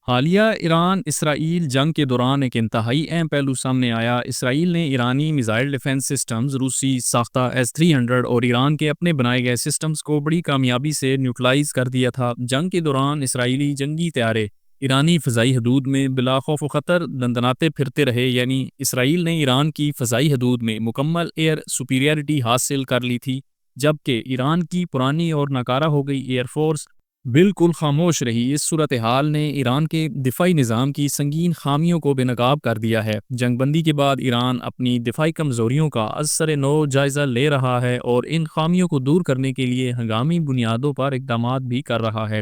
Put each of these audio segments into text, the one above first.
حالیہ ایران اسرائیل جنگ کے دوران ایک انتہائی اہم پہلو سامنے آیا۔ اسرائیل نے ایرانی میزائل ڈیفنس سسٹمز، روسی ساختہ S-300 اور ایران کے اپنے بنائے گئے سسٹمز کو بڑی کامیابی سے نیوٹرلائز کر دیا تھا۔ جنگ کے دوران اسرائیلی جنگی طیارے ایرانی فضائی حدود میں بلا خوف و خطر دندناتے پھرتے رہے، یعنی اسرائیل نے ایران کی فضائی حدود میں مکمل ایئر سپیریئرٹی حاصل کر لی تھی، جبکہ ایران کی پرانی اور ناکارہ ہو گئی ایئر فورس بالکل خاموش رہی۔ اس صورتحال نے ایران کے دفاعی نظام کی سنگین خامیوں کو بے نقاب کر دیا ہے۔ جنگ بندی کے بعد ایران اپنی دفاعی کمزوریوں کا ازسر نو جائزہ لے رہا ہے اور ان خامیوں کو دور کرنے کے لیے ہنگامی بنیادوں پر اقدامات بھی کر رہا ہے۔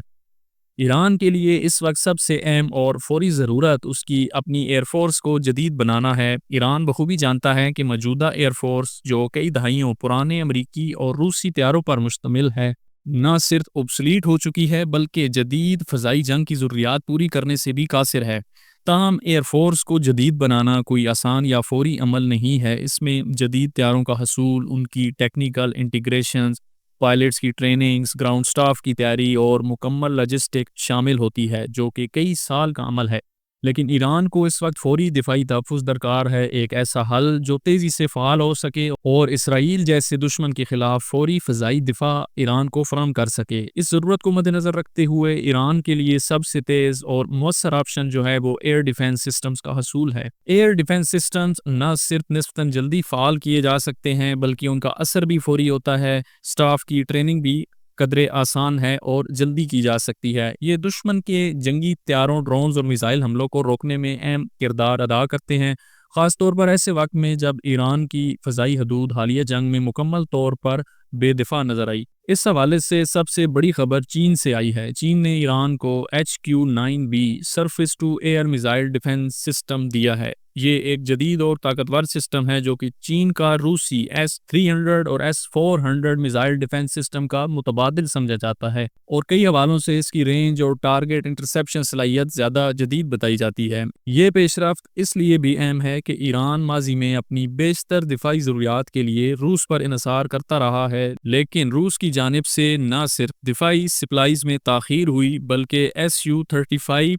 ایران کے لیے اس وقت سب سے اہم اور فوری ضرورت اس کی اپنی ایئر فورس کو جدید بنانا ہے۔ ایران بخوبی جانتا ہے کہ موجودہ ایئر فورس، جو کئی دہائیوں پرانے امریکی اور روسی طیاروں پر مشتمل ہے، نہ صرف اوبسلیٹ ہو چکی ہے بلکہ جدید فضائی جنگ کی ضروریات پوری کرنے سے بھی قاصر ہے۔ تاہم ایئر فورس کو جدید بنانا کوئی آسان یا فوری عمل نہیں ہے۔ اس میں جدید طیاروں کا حصول، ان کی ٹیکنیکل انٹیگریشنز، پائلٹس کی ٹریننگز، گراؤنڈ سٹاف کی تیاری اور مکمل لاجسٹک شامل ہوتی ہے، جو کہ کئی سال کا عمل ہے۔ لیکن ایران کو اس وقت فوری دفاعی تحفظ درکار ہے، ایک ایسا حل جو تیزی سے فعال ہو سکے اور اسرائیل جیسے دشمن کے خلاف فوری فضائی دفاع ایران کو فراہم کر سکے۔ اس ضرورت کو مد نظر رکھتے ہوئے ایران کے لیے سب سے تیز اور مؤثر آپشن جو ہے وہ ایئر ڈیفنس سسٹمز کا حصول ہے۔ ایئر ڈیفنس سسٹمز نہ صرف نسبتاً جلدی فعال کیے جا سکتے ہیں بلکہ ان کا اثر بھی فوری ہوتا ہے۔ سٹاف کی ٹریننگ بھی قدرے آسان ہے اور جلدی کی جا سکتی ہے۔ یہ دشمن کے جنگی طیاروں، ڈرونز اور میزائل حملوں کو روکنے میں اہم کردار ادا کرتے ہیں، خاص طور پر ایسے وقت میں جب ایران کی فضائی حدود حالیہ جنگ میں مکمل طور پر بے دفاع نظر آئی۔ اس حوالے سے سب سے بڑی خبر چین سے آئی ہے۔ چین نے ایران کو HQ-9B surface to air missile defence system دیا ہے۔ یہ ایک جدید اور طاقتور سسٹم ہے جو کہ چین کا روسی S-300 اور S-400 میزائل ڈیفنس سسٹم کا متبادل سمجھا جاتا ہے، اور کئی حوالوں سے اس کی رینج اور ٹارگٹ انٹرسیپشن صلاحیت زیادہ جدید بتائی جاتی ہے۔ یہ پیش رفت اس لیے بھی اہم ہے کہ ایران ماضی میں اپنی بیشتر دفاعی ضروریات کے لیے روس پر انحصار کرتا رہا ہے، لیکن روس کی جانب سے نہ صرف دفاعی سپلائز میں تاخیر ہوئی بلکہ Su-35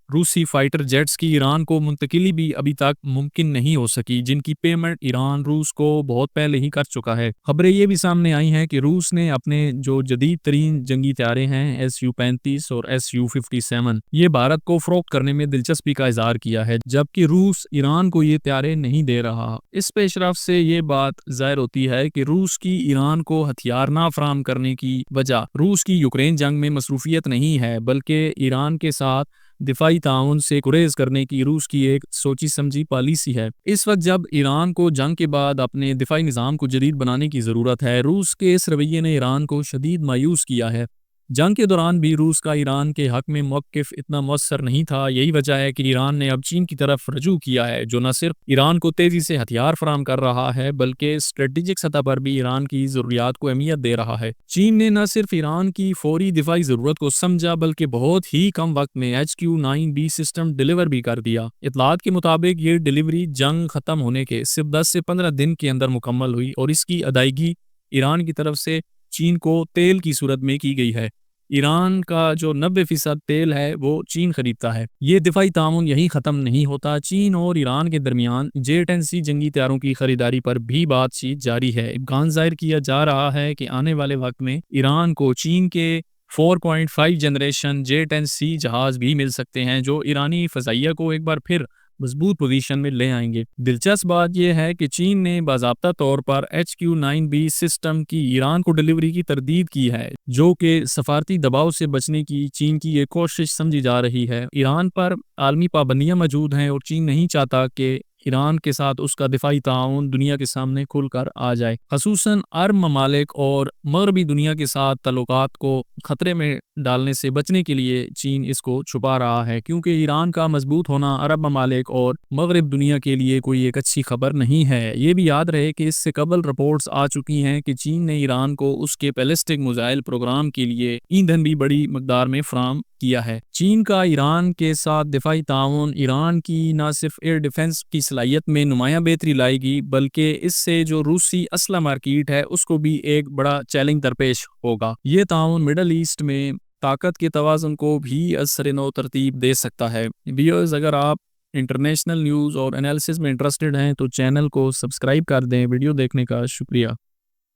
روسی فائٹر جیٹس کی ایران کو منتقلی بھی ابھی تک ممکن نہیں ہو سکی، جن کی پیمنٹ ایران روس کو بہت پہلے ہی کر چکا ہے۔ خبریں یہ بھی سامنے آئی ہیں کہ روس نے اپنے جو جدید ترین جنگی طیارے ہیں Su-35 اور Su-57 یہ بھارت کو فروخت کرنے میں دلچسپی کا اظہار کیا ہے، جبکہ روس ایران کو یہ طیارے نہیں دے رہا۔ اس پیش رفت سے یہ بات ظاہر ہوتی ہے کہ روس کی ایران کو ہتھیار نہ فراہم کرنے کی وجہ روس کی یوکرین جنگ میں مصروفیت نہیں ہے، بلکہ ایران کے ساتھ دفاعی تعاون سے گریز کرنے کی روس کی ایک سوچی سمجھی پالیسی ہے۔ اس وقت جب ایران کو جنگ کے بعد اپنے دفاعی نظام کو جدید بنانے کی ضرورت ہے، روس کے اس رویے نے ایران کو شدید مایوس کیا ہے۔ جنگ کے دوران بھی روس کا ایران کے حق میں موقف اتنا مؤثر نہیں تھا۔ یہی وجہ ہے کہ ایران نے اب چین کی طرف رجوع کیا ہے، جو نہ صرف ایران کو تیزی سے ہتھیار فراہم کر رہا ہے بلکہ اسٹریٹجک سطح پر بھی ایران کی ضروریات کو اہمیت دے رہا ہے۔ چین نے نہ صرف ایران کی فوری دفاعی ضرورت کو سمجھا بلکہ بہت ہی کم وقت میں HQ-9B سسٹم ڈیلیور بھی کر دیا۔ اطلاعات کے مطابق یہ ڈیلیوری جنگ ختم ہونے کے صرف 10 سے 15 دن کے اندر مکمل ہوئی، اور اس کی ادائیگی ایران کی طرف سے چین کو تیل کی صورت میں کی گئی ہے۔ ایران کا جو 90% تیل ہے وہ چین خریدتا ہے۔ یہ دفاعی تعاون یہی ختم نہیں ہوتا۔ چین اور ایران کے درمیان J-10C جنگی طیاروں کی خریداری پر بھی بات چیت جاری ہے۔ امکان ظاہر کیا جا رہا ہے کہ آنے والے وقت میں ایران کو چین کے 4.5 جنریشن J-10C جہاز بھی مل سکتے ہیں، جو ایرانی فضائیہ کو ایک بار پھر مضبوط پوزیشن میں لے آئیں گے۔ دلچسپ بات یہ ہے کہ چین نے باضابطہ طور پر HQ-9B سسٹم کی ایران کو ڈیلیوری کی تردید کی ہے، جو کہ سفارتی دباؤ سے بچنے کی چین کی ایک کوشش سمجھی جا رہی ہے۔ ایران پر عالمی پابندیاں موجود ہیں اور چین نہیں چاہتا کہ ایران کے ساتھ اس کا دفاعی تعاون دنیا کے سامنے کھل کر آ جائے۔ خصوصاً عرب ممالک اور مغربی دنیا کے ساتھ تعلقات کو خطرے میں ڈالنے سے بچنے کے لیے چین اس کو چھپا رہا ہے، کیونکہ ایران کا مضبوط ہونا عرب ممالک اور مغرب دنیا کے لیے کوئی ایک اچھی خبر نہیں ہے۔ یہ بھی یاد رہے کہ اس سے قبل رپورٹس آ چکی ہیں کہ چین نے ایران کو اس کے بیلسٹک میزائل پروگرام کے لیے ایندھن بھی بڑی مقدار میں فراہم کیا ہے۔ چین کا ایران کے ساتھ دفاعی تعاون ایران کی نہ صرف ایئر ڈیفنس کی صلاحیت میں نمایاں بہتری لائے گی بلکہ اس سے جو روسی اسلحہ مارکیٹ ہے اس کو بھی ایک بڑا چیلنج درپیش ہوگا۔ یہ تعاون مڈل ایسٹ میں طاقت کے توازن کو بھی اثر نو ترتیب دے سکتا ہے۔ ویورز، اگر آپ انٹرنیشنل نیوز اور انالیسس میں انٹرسٹڈ ہیں تو چینل کو سبسکرائب کر دیں۔ ویڈیو دیکھنے کا شکریہ۔